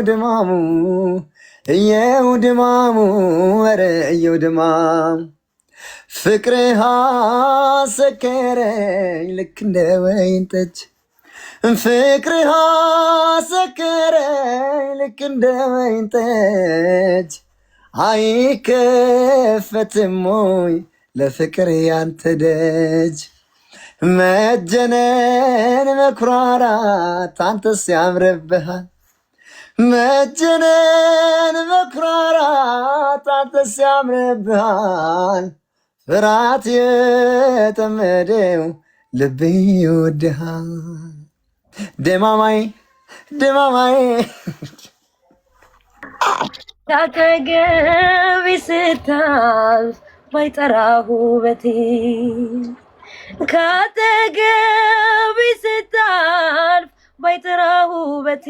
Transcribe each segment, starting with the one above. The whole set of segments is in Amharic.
ድማሙ እየው ድማሙ ኧረ እየው ድማሙ ፍቅርህ አሰከረኝ ልክ እንደ ወይን ጠጅ ፍቅርህ አሰከረኝ ልክ እንደ ወይን ጠጅ አይከፈትም ወይ ለፍቅር ያንተ ደጅ መጀነን መኩራራት አንተስ ያምርብሃል መጀነን መኩራራት አንተስ ያምርብሃል ፍርሃት የጠመደው ልቤ ይወድሃል ደማማይ ደማማይ ካጠገቤ ስታልፍ ባይጠራህ ውበቴ ካጠገቤ ስታልፍ ባይጠራህ ውበቴ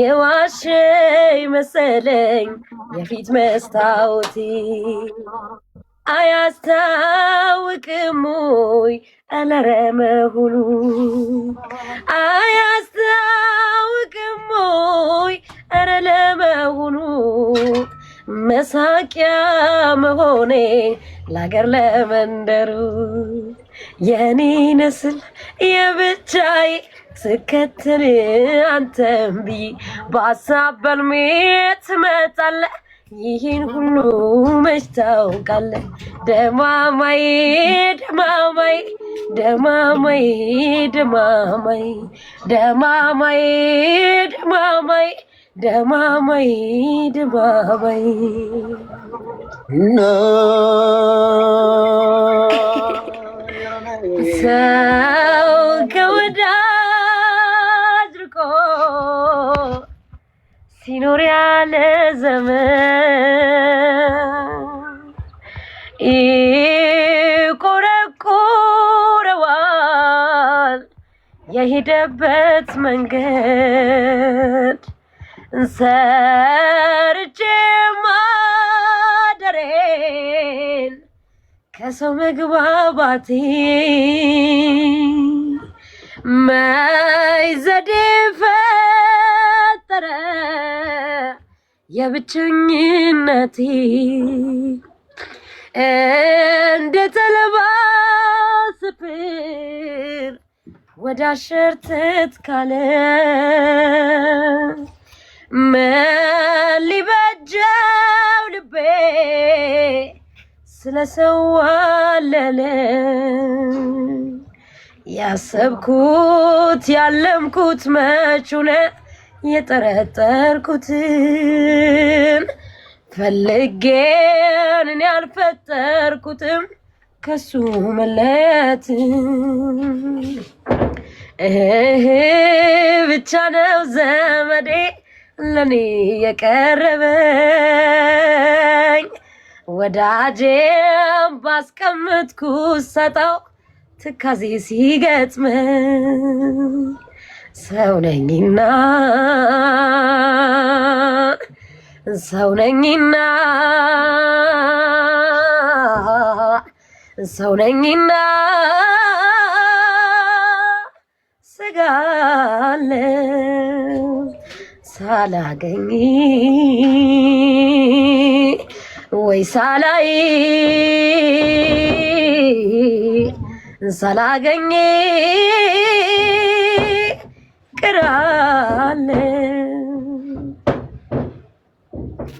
የዋሸኝ መሰለኝ የፊት መስታወቴ አያስታውቅም ወይ አለመሆኑ አያስታውቅም ወይ ኧረ ለመሆኑ መሳቂያ መሆኔ ለአገር ለመንደሩ የኔ ነስል የብቻዬ ስከተል አንተም ብዬ በሀሳብ በልሜ ትመጣለህ ይህን ሁሉ መች ታውቃለህ ደማማዬ ደማማዬ ደማማዬ ደማማዬ ደማማዬ ደማማዬ ደማማዬ ደማማዬ ሰው ከወዳጅ ርቆ ሲኖር ያለ ዘመን ይቆረቆረዋል የሄደበት መንገድ ሰርቼ ማደሬን ከሰው መግባባቴ መይዘዴ ፈጠረ የብቸኝነቴ እንደ ተልባ ስፍር ወደ አሸርተት ካለ ምን ሊበጀው ልቤ ስለ ሰው አለለ ያሰብኩት ያለምኩት መች ሆነ የጠረጠርኩትን ፈልጌን እኔ አልፈጠርኩትም ከሱ መለየት ብቻ ነው ዘመዴ ለኔ የቀረበኝ ወዳጄም ባስቀምጥኩት ሰጠው ትካዜ ሲገጥመኝ ሰው ነኝና ሰው ነኝና ሰው ነኝና ስጋለው ሳላገኝ ወይ ሳላይ ሳላገኝ ቅራለው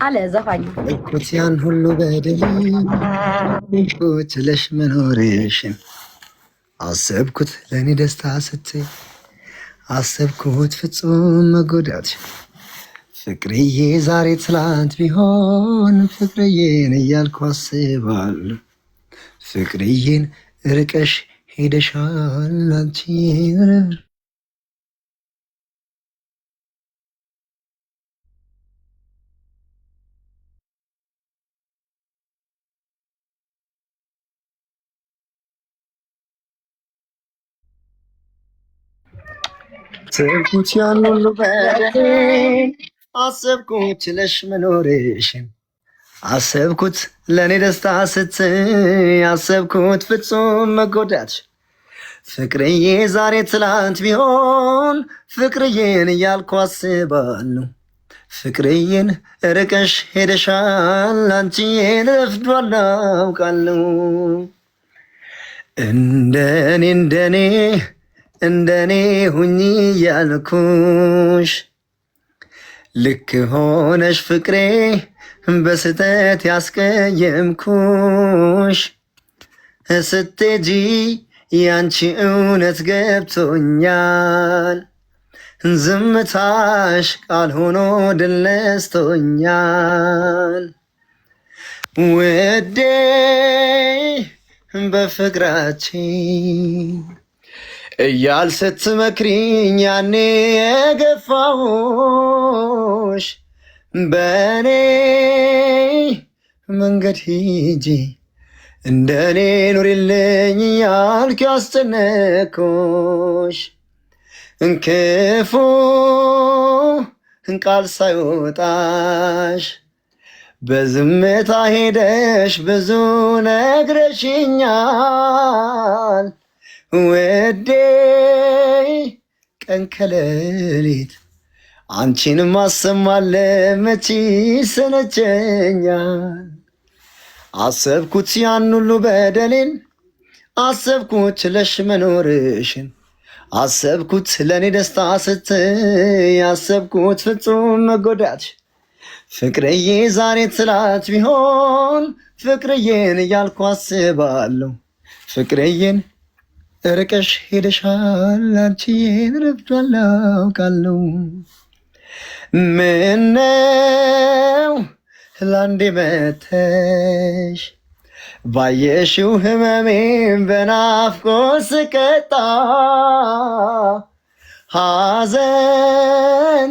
አለ ዘፋኝ እኩት ያን ሁሉ በደል ችለሽ መኖርሽን አሰብኩት ለእኔ ደስታ ስትይ አሰብኩት ፍጹም መጎዳትሽን ፍቅርዬ ዛሬ ትላንት ቢሆን ፍቅርዬን እያልኩ አስባለሁ ፍቅርዬን ርቀሽ ሄደሻል አንቺ አሰብኩት ያን ሁሉ በደል አሰብኩት ችለሽ መኖርሽን አሰብኩት ለእኔ ደስታ ስትይ አሰብኩት ፍጹም መጎዳትሽን ፍቅርዬ ዛሬ ትላንት ቢሆን ፍቅርዬን እያልኩ አስባለሁ። ፍቅርዬን ርቀሽ ሄደሻል አንቺን ረፍዷል አውቃለሁ። እንደኔ ሁኚ ያልኩሽ ልክ ሆነሽ ፍቅሬ በስተት ያስቀየምኩሽ ስትሄጂ ያንቺ እውነት ገብቶኛል። ዝምታሽ ቃል ሆኖ ድል ነስቶኛል። ውዴ በፍቅራችን እያል ስትመክሪኝ ያኔ የገፋሁሽ በእኔ መንገድ ሂጂ እንደኔ ኑሪልኝ ያልክ ያስጨነቅኩሽ ክፉ ቃል ሳይወጣሽ በዝምታ ሄደሽ ብዙ ነግረሽኛል። ውዴ ቀን ከሌሊት አንቺን ማሰማለ መቼ ሰለቸኛል። አሰብኩት ያን ሁሉ በደሌን፣ አሰብኩት ችለሽ መኖርሽን፣ አሰብኩት ለእኔ ደስታ ስትይ፣ አሰብኩት ፍጹም መጎዳትሽ። ፍቅርዬ ዛሬ ትላት ቢሆን ፍቅርዬን እያልኩ አስባለሁ። ፍቅርዬን ርቀሽ ሄደሻል አንቺን ረፍዷል አውቃለሁ። ምነው ላንዴ መተሽ ባየሽው ህመሜን በናፍቆት ስቀጣ፣ ሐዘን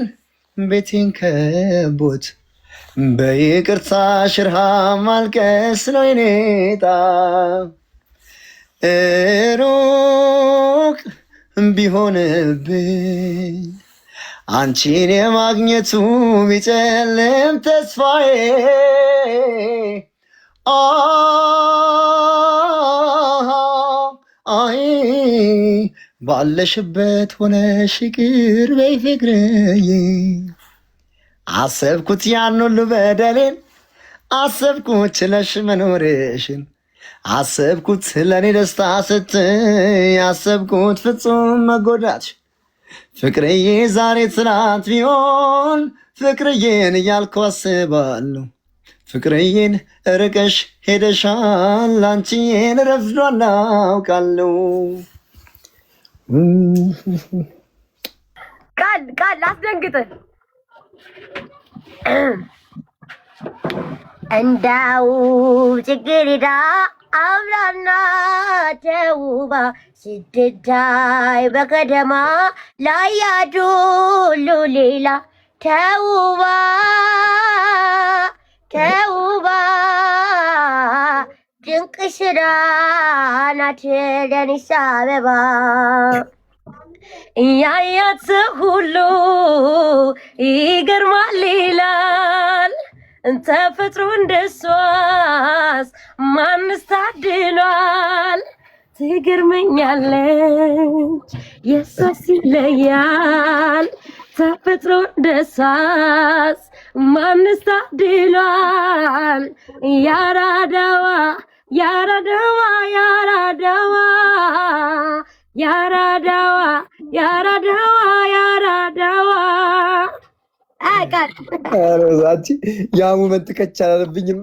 ቤቴን ከቦት በይቅርታሽ ረሃብ ማልቀስ ነው የኔ ዕጣ። ሩቅ ቢሆንብኝ አንቺን የማግኘቱ ቢጨልም ተስፋዬ፣ አይ ባለሽበት ሆነሽ ይቅር በይ ፍቅርዬ። አሰብኩት ያን ሁሉ በደሌን፣ አሰብኩት ችለሽ መኖርሽን፣ አሰብኩት ለእኔ ደስታ ስትይ፣ አሰብኩት ፍጹም መጎዳትሽ። ፍቅርዬ ዛሬ ትናንት ቢሆን ፍቅርዬን እያልኩ አስባለሁ። ፍቅርዬን ርቀሽ ሄደሻል አንቺን ረፍዷል አውቃለሁ። ቃል አስደንግጥህ እንዳው ጽጌረዳ አብራና ተውባ ስትታይ በከተማ ላይ ያዱሉ ሌላ ተውባ ድንቅ ስራ ናት ለአዲስ አበባ። ያያት ሁሉ ይገርማል ይላል ተፈጥሮ እንደሷስ ማንስ ታድሏል። ትገርመኛለች የሷስ ይለያል ተፈጥሮ እንደሷስ ማንስ ታድሏል። ያራዳዋ ያራዳዋ ያራዳዋ ያራዳዋ ያራዳዋ ያራዳዋ ሮዛቺ ያሙ መንጥቀች አላለብኝም።